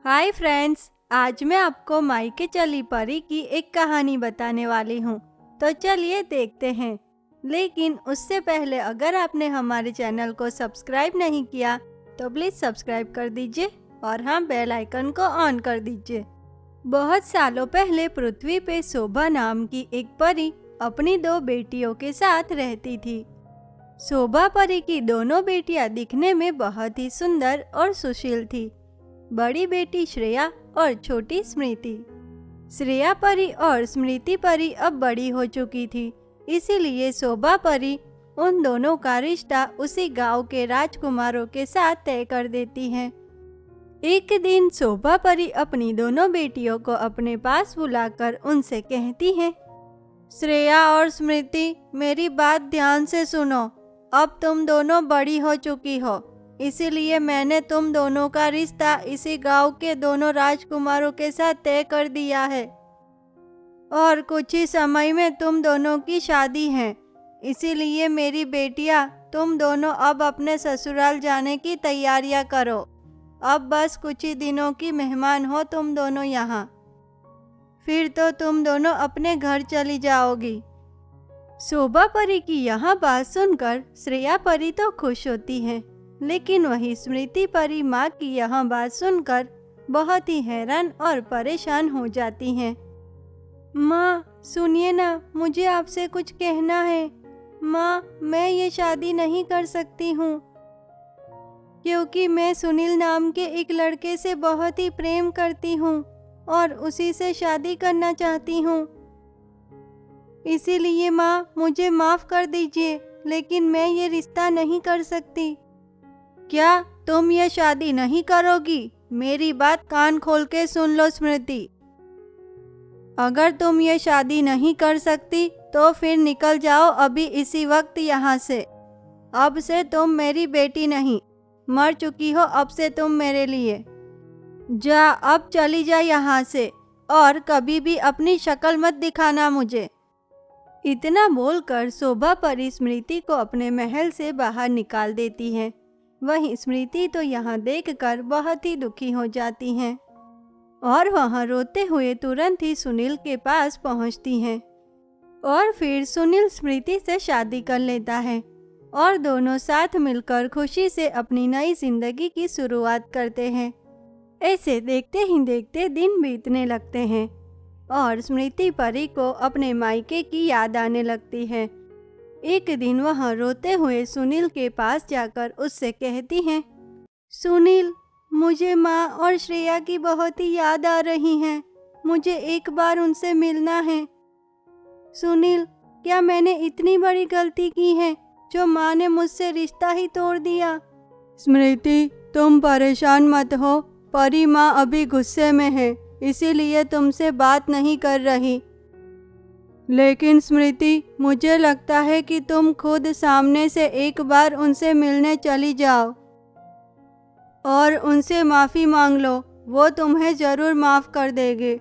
Hi friends, आज मैं आपको मायके चली परी की एक कहानी बताने वाली हूँ। तो चलिए देखते हैं। लेकिन उससे पहले अगर आपने हमारे चैनल को सब्सक्राइब नहीं किया तो प्लीज़ सब्सक्राइब कर दीजिए और हाँ, बेल आइकन को ऑन कर दीजिए। बहुत सालों पहले पृथ्वी पे शोभा नाम की एक परी अपनी दो बेटियों के साथ रहती थी। शोभा परी की दोनों बेटियां दिखने में बहुत ही सुंदर और सुशील थी। बड़ी बेटी श्रेया और छोटी स्मृति। श्रेया परी और स्मृति परी अब बड़ी हो चुकी थी, इसीलिए शोभा परी उन दोनों का रिश्ता उसी गांव के राजकुमारों के साथ तय कर देती है। एक दिन शोभा परी अपनी दोनों बेटियों को अपने पास बुलाकर उनसे कहती है, श्रेया और स्मृति, मेरी बात ध्यान से सुनो। अब तुम दोनों बड़ी हो चुकी हो, इसीलिए मैंने तुम दोनों का रिश्ता इसी गांव के दोनों राजकुमारों के साथ तय कर दिया है और कुछ ही समय में तुम दोनों की शादी है। इसीलिए मेरी बेटियां, तुम दोनों अब अपने ससुराल जाने की तैयारियां करो। अब बस कुछ ही दिनों की मेहमान हो तुम दोनों यहाँ, फिर तो तुम दोनों अपने घर चली जाओगी। शोभा परी की यह बात सुनकर श्रेया परी तो खुश होती है, लेकिन वही स्मृति परी माँ की यह बात सुनकर बहुत ही हैरान और परेशान हो जाती हैं। माँ सुनिए ना, मुझे आपसे कुछ कहना है। माँ, मैं ये शादी नहीं कर सकती हूँ क्योंकि मैं सुनील नाम के एक लड़के से बहुत ही प्रेम करती हूँ और उसी से शादी करना चाहती हूँ। इसीलिए माँ, मुझे माफ़ कर दीजिए, लेकिन मैं ये रिश्ता नहीं कर सकती। क्या तुम ये शादी नहीं करोगी? मेरी बात कान खोल के सुन लो स्मृति। अगर तुम ये शादी नहीं कर सकती तो फिर निकल जाओ अभी इसी वक्त यहाँ से। अब से तुम मेरी बेटी नहीं, मर चुकी हो अब से तुम मेरे लिए। जा, अब चली जा यहाँ से और कभी भी अपनी शक्ल मत दिखाना मुझे। इतना बोलकर शोभा परी स्मृति को अपने महल से बाहर निकाल देती है। वहीं स्मृति तो यहाँ देखकर बहुत ही दुखी हो जाती हैं और वहाँ रोते हुए तुरंत ही सुनील के पास पहुँचती हैं और फिर सुनील स्मृति से शादी कर लेता है और दोनों साथ मिलकर खुशी से अपनी नई जिंदगी की शुरुआत करते हैं। ऐसे देखते ही देखते दिन बीतने लगते हैं और स्मृति परी को अपने मायके की याद आने लगती है। एक दिन वह रोते हुए सुनील के पास जाकर उससे कहती हैं, सुनील, मुझे माँ और श्रेया की बहुत ही याद आ रही है। मुझे एक बार उनसे मिलना है। सुनील, क्या मैंने इतनी बड़ी गलती की है जो माँ ने मुझसे रिश्ता ही तोड़ दिया? स्मृति, तुम परेशान मत हो। परी माँ अभी गुस्से में है, इसीलिए तुमसे बात नहीं कर रही। लेकिन स्मृति, मुझे लगता है कि तुम खुद सामने से एक बार उनसे मिलने चली जाओ और उनसे माफ़ी मांग लो, वो तुम्हें ज़रूर माफ़ कर देंगे।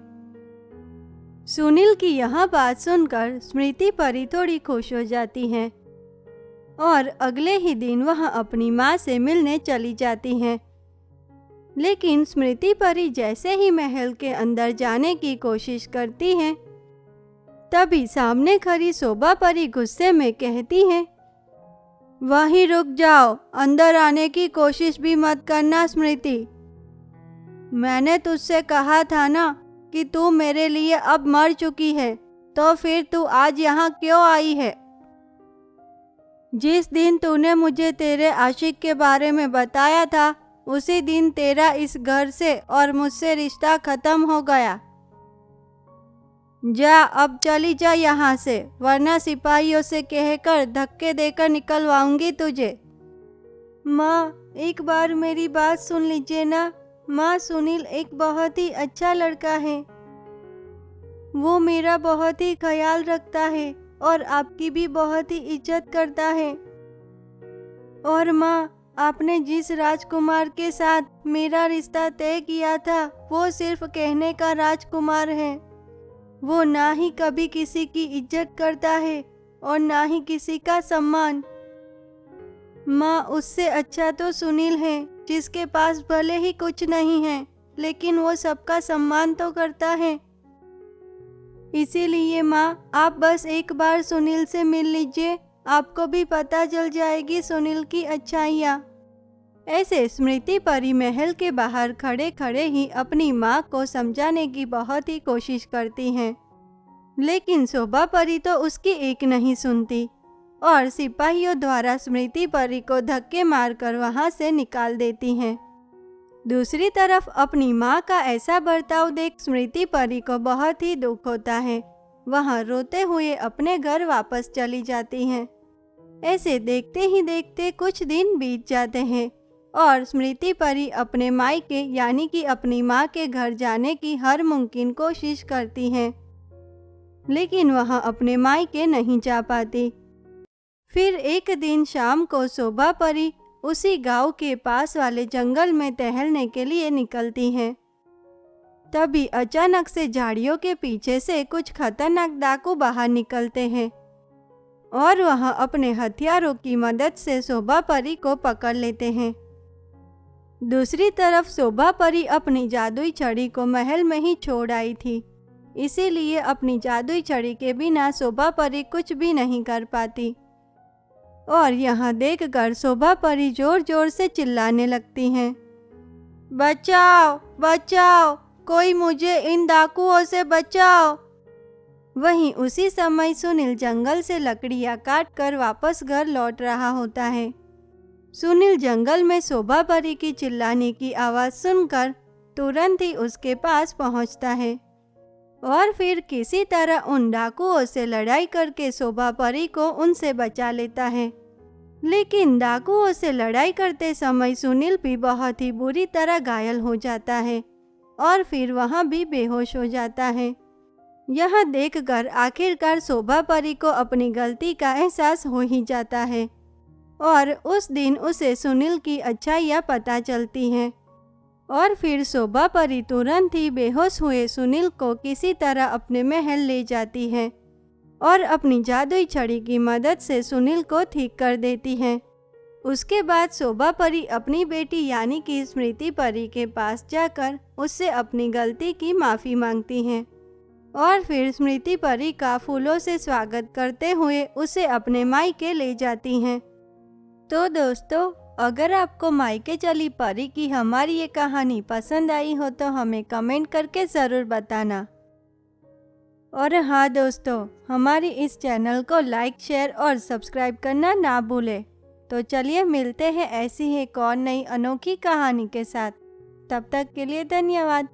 सुनील की यह बात सुनकर स्मृति परी थोड़ी खुश हो जाती हैं और अगले ही दिन वह अपनी माँ से मिलने चली जाती हैं। लेकिन स्मृति परी जैसे ही महल के अंदर जाने की कोशिश करती हैं, तभी सामने खड़ी शोभा परी गुस्से में कहती है, वहीं रुक जाओ, अंदर आने की कोशिश भी मत करना स्मृति। मैंने तुझसे कहा था ना कि तू मेरे लिए अब मर चुकी है, तो फिर तू आज यहाँ क्यों आई है? जिस दिन तूने मुझे तेरे आशिक के बारे में बताया था, उसी दिन तेरा इस घर से और मुझसे रिश्ता खत्म हो गया। जा, अब चली जा यहाँ से, वरना सिपाहियों से कहकर धक्के देकर निकलवाऊंगी तुझे। माँ, एक बार मेरी बात सुन लीजिए ना। माँ, सुनील एक बहुत ही अच्छा लड़का है। वो मेरा बहुत ही ख्याल रखता है और आपकी भी बहुत ही इज्जत करता है। और माँ, आपने जिस राजकुमार के साथ मेरा रिश्ता तय किया था, वो सिर्फ कहने का राजकुमार है। वो ना ही कभी किसी की इज्जत करता है और ना ही किसी का सम्मान। माँ, उससे अच्छा तो सुनील है, जिसके पास भले ही कुछ नहीं है, लेकिन वो सबका सम्मान तो करता है। इसीलिए माँ, आप बस एक बार सुनील से मिल लीजिए, आपको भी पता चल जाएगी सुनील की अच्छाइयाँ। ऐसे स्मृति परी महल के बाहर खड़े खड़े ही अपनी माँ को समझाने की बहुत ही कोशिश करती हैं, लेकिन शोभा परी तो उसकी एक नहीं सुनती और सिपाहियों द्वारा स्मृति परी को धक्के मारकर वहां से निकाल देती हैं। दूसरी तरफ अपनी माँ का ऐसा बर्ताव देख स्मृति परी को बहुत ही दुख होता है। वह रोते हुए अपने घर वापस चली जाती हैं। ऐसे देखते ही देखते कुछ दिन बीत जाते हैं और स्मृति परी अपने मायके यानी कि अपनी माँ के घर जाने की हर मुमकिन कोशिश करती हैं, लेकिन वह अपने मायके नहीं जा पाती। फिर एक दिन शाम को शोभा परी उसी गांव के पास वाले जंगल में टहलने के लिए निकलती हैं। तभी अचानक से झाड़ियों के पीछे से कुछ खतरनाक डाकू बाहर निकलते हैं और वह अपने हथियारों की मदद से शोभा परी को पकड़ लेते हैं। दूसरी तरफ शोभा परी अपनी जादुई छड़ी को महल में ही छोड़ आई थी, इसीलिए अपनी जादुई छड़ी के बिना शोभा परी कुछ भी नहीं कर पाती। और यह देखकर शोभा परी जोर जोर से चिल्लाने लगती हैं, बचाओ बचाओ, कोई मुझे इन डाकुओं से बचाओ। वहीं उसी समय सुनील जंगल से लकड़ियां काट कर वापस घर लौट रहा होता है। सुनील जंगल में शोभा परी की चिल्लाने की आवाज़ सुनकर तुरंत ही उसके पास पहुंचता है और फिर किसी तरह उन डाकुओं से लड़ाई करके शोभा परी को उनसे बचा लेता है। लेकिन डाकुओं से लड़ाई करते समय सुनील भी बहुत ही बुरी तरह घायल हो जाता है और फिर वहाँ भी बेहोश हो जाता है। यह देखकर आखिरकार शोभा परी को अपनी गलती का एहसास हो ही जाता है और उस दिन उसे सुनील की अच्छाइयाँ पता चलती हैं और फिर शोभा परी तुरंत ही बेहोश हुए सुनील को किसी तरह अपने महल ले जाती है और अपनी जादुई छड़ी की मदद से सुनील को ठीक कर देती है। उसके बाद शोभा परी अपनी बेटी यानी कि स्मृति परी के पास जाकर उससे अपनी गलती की माफ़ी मांगती हैं और फिर स्मृति परी का फूलों से स्वागत करते हुए उसे अपने मायके ले जाती हैं। तो दोस्तों, अगर आपको मायके चली परी की हमारी ये कहानी पसंद आई हो तो हमें कमेंट करके ज़रूर बताना। और हाँ दोस्तों, हमारी इस चैनल को लाइक, शेयर और सब्सक्राइब करना ना भूलें। तो चलिए मिलते हैं ऐसी ही एक और नई अनोखी कहानी के साथ। तब तक के लिए धन्यवाद।